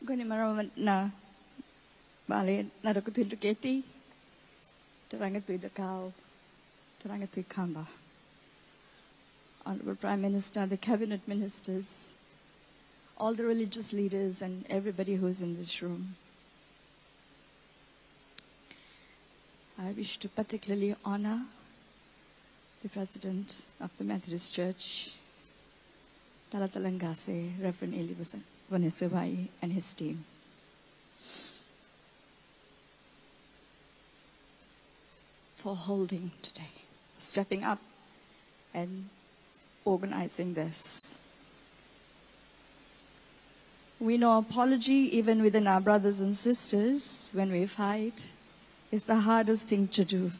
Gani marawan na bali na rakutin ruketi, tarangatui dakao, tarangatui kamba. Honorable Prime Minister, the cabinet ministers, all the religious leaders and everybody who's in this room. I wish to particularly honor the President of the Methodist Church, Talatalangase, Reverend Eli Vanesewai, and his team. For holding today, stepping up and organizing this. We know apology, even within our brothers and sisters, when we fight, is the hardest thing to do.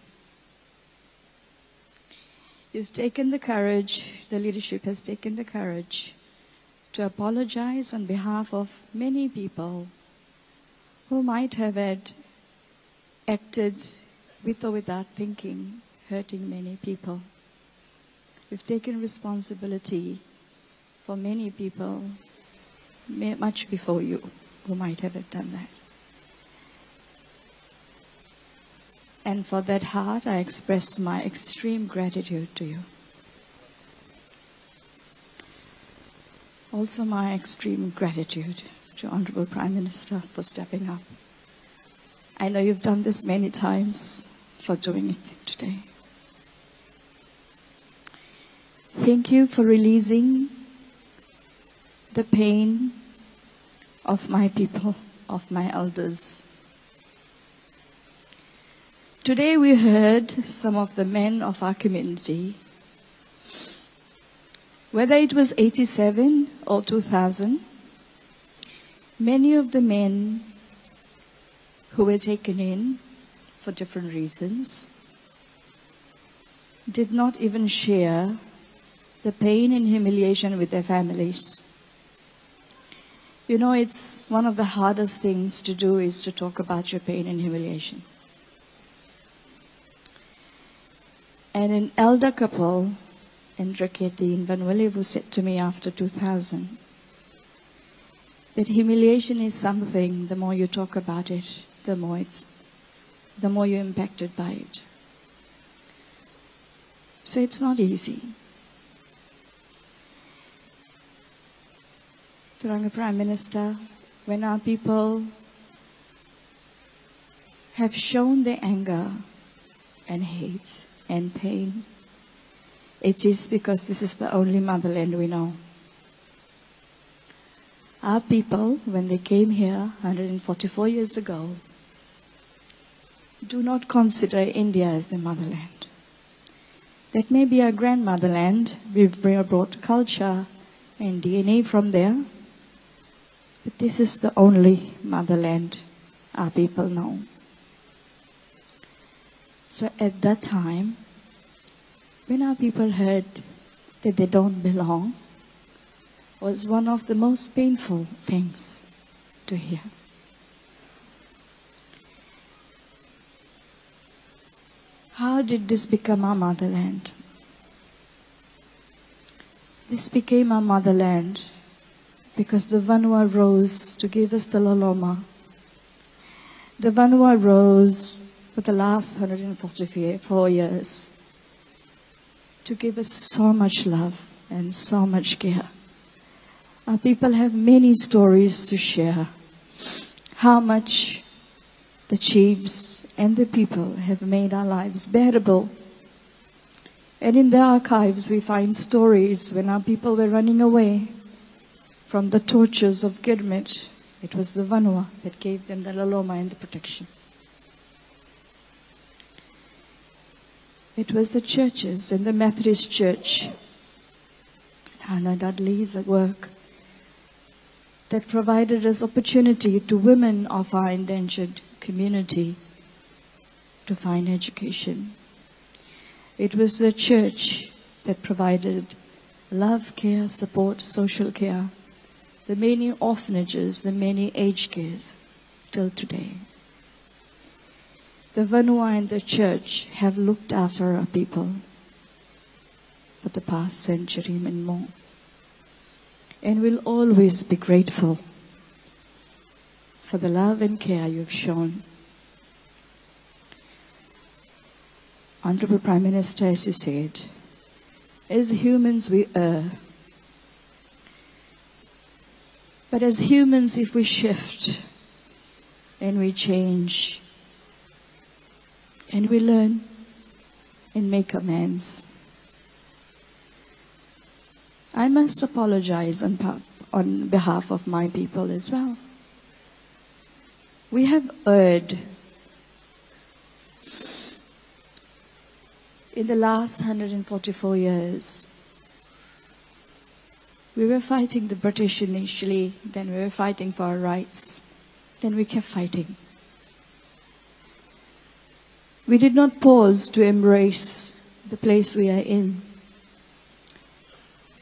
You've taken the courage, the leadership has taken the courage to apologize on behalf of many people who might have acted with or without thinking, hurting many people. You've taken responsibility for many people much before you who might have done that. And for that heart, I express my extreme gratitude to you. Also my extreme gratitude to Honorable Prime Minister for stepping up. I know you've done this many times, for doing it today. Thank you for releasing the pain of my people, of my elders. Today we heard some of the men of our community. Whether it was 87 or 2000, many of the men who were taken in for different reasons did not even share the pain and humiliation with their families. You know, it's one of the hardest things to do is to talk about your pain and humiliation. And an elder couple in Raketi in Vanuatu said to me after 2000 that humiliation is something, the more you talk about it, the more you're impacted by it. So it's not easy. Turanga Prime Minister, when our people have shown their anger and hate and pain, it is because this is the only motherland we know. Our people, when they came here 144 years ago, do not consider India as their motherland. That may be our grandmotherland. We've brought culture and DNA from there. But this is the only motherland our people know. So at that time, when our people heard that they don't belong, was one of the most painful things to hear. How did this become our motherland? This became our motherland because the Vanua rose to give us the Loloma. The Vanua rose for the last 144 years to give us so much love and so much care. Our people have many stories to share. How much the chiefs and the people have made our lives bearable. And in the archives we find stories when our people were running away from the tortures of Girmit. It was the Vanua that gave them the Laloma and the protection. It was the churches and the Methodist Church, Hannah Dudley's work, that provided us opportunity to women of our indentured community to find education. It was the church that provided love, care, support, social care, the many orphanages, the many aged cares till today. The Vanua and the church have looked after our people for the past century and more. And will always be grateful for the love and care you've shown. Honorable Prime Minister, as you said, as humans we err. But as humans, if we shift and we change and we learn and make amends, I must apologize on behalf of my people as well. We have erred in the last 144 years. We were fighting the British initially, then we were fighting for our rights, then we kept fighting. We did not pause to embrace the place we are in.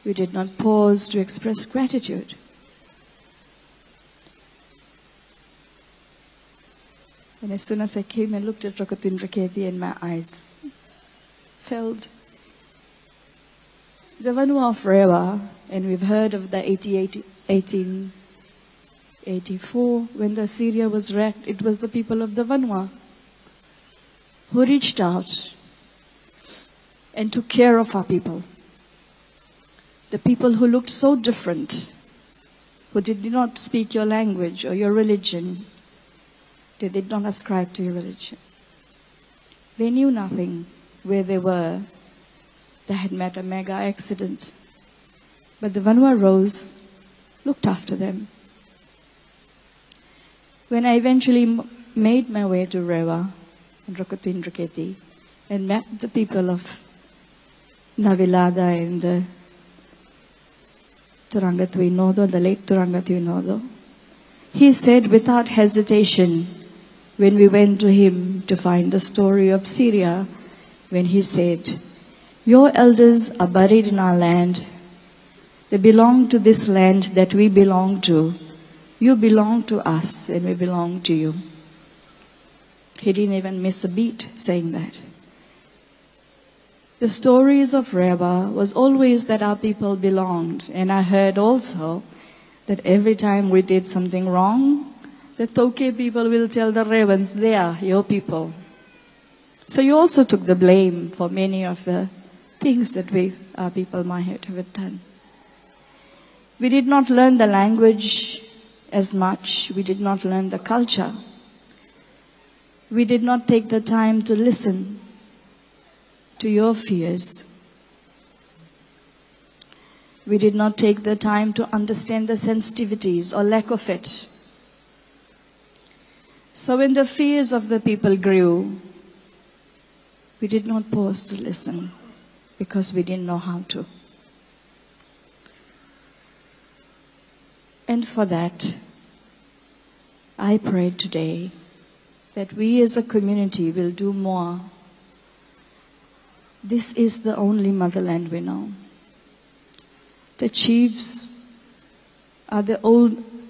We did not pause to express gratitude. And as soon as I came and looked at Rakatundraketi, and my eyes filled. The Vanua of Rewa, and we've heard of the 1884, when the Syria was wrecked, it was the people of the Vanua who reached out and took care of our people. The people who looked so different, who did not speak your language or your religion, they did not ascribe to your religion. They knew nothing where they were. They had met a mega accident. But the Vanua Rose looked after them. When I eventually made my way to Rewa and Rakatundraketi and met the people of Navilada and the Turangatuinodo, the late Turangatuinodo, he said without hesitation, when we went to him to find the story of Syria, when he said, "Your elders are buried in our land. They belong to this land that we belong to. You belong to us and we belong to you." He didn't even miss a beat saying that. The stories of Rewa was always that our people belonged. And I heard also that every time we did something wrong, the Toke people will tell the Rewans, "They are your people." So you also took the blame for many of the things that our people might have done. We did not learn the language as much. We did not learn the culture. We did not take the time to listen to your fears. We did not take the time to understand the sensitivities or lack of it. So when the fears of the people grew, we did not pause to listen because we didn't know how to. And for that, I pray today that we as a community will do more. This is the only motherland we know. The chiefs are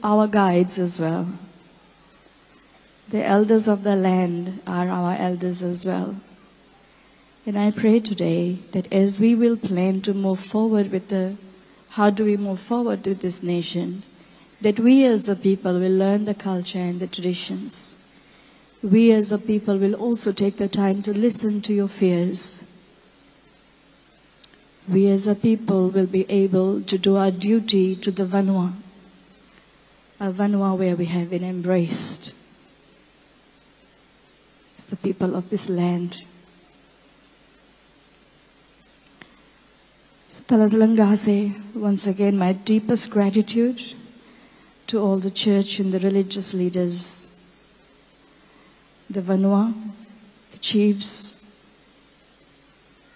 our guides as well. The elders of the land are our elders as well. And I pray today that as we will plan to move forward how do we move forward with this nation, that we as a people will learn the culture and the traditions. We as a people will also take the time to listen to your fears. We as a people will be able to do our duty to the Vanua, a Vanua where we have been embraced as the people of this land. So Palatalangase, once again, my deepest gratitude to all the church and the religious leaders, the Vanua, the chiefs,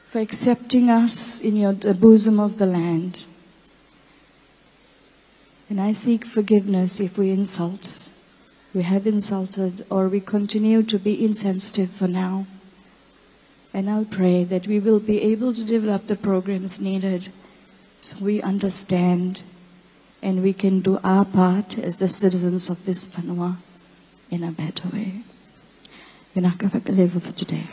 for accepting us in the bosom of the land. And I seek forgiveness if we have insulted, or we continue to be insensitive for now. And I'll pray that we will be able to develop the programs needed so we understand and we can do our part as the citizens of this Vanua in a better way. Vinaka for today.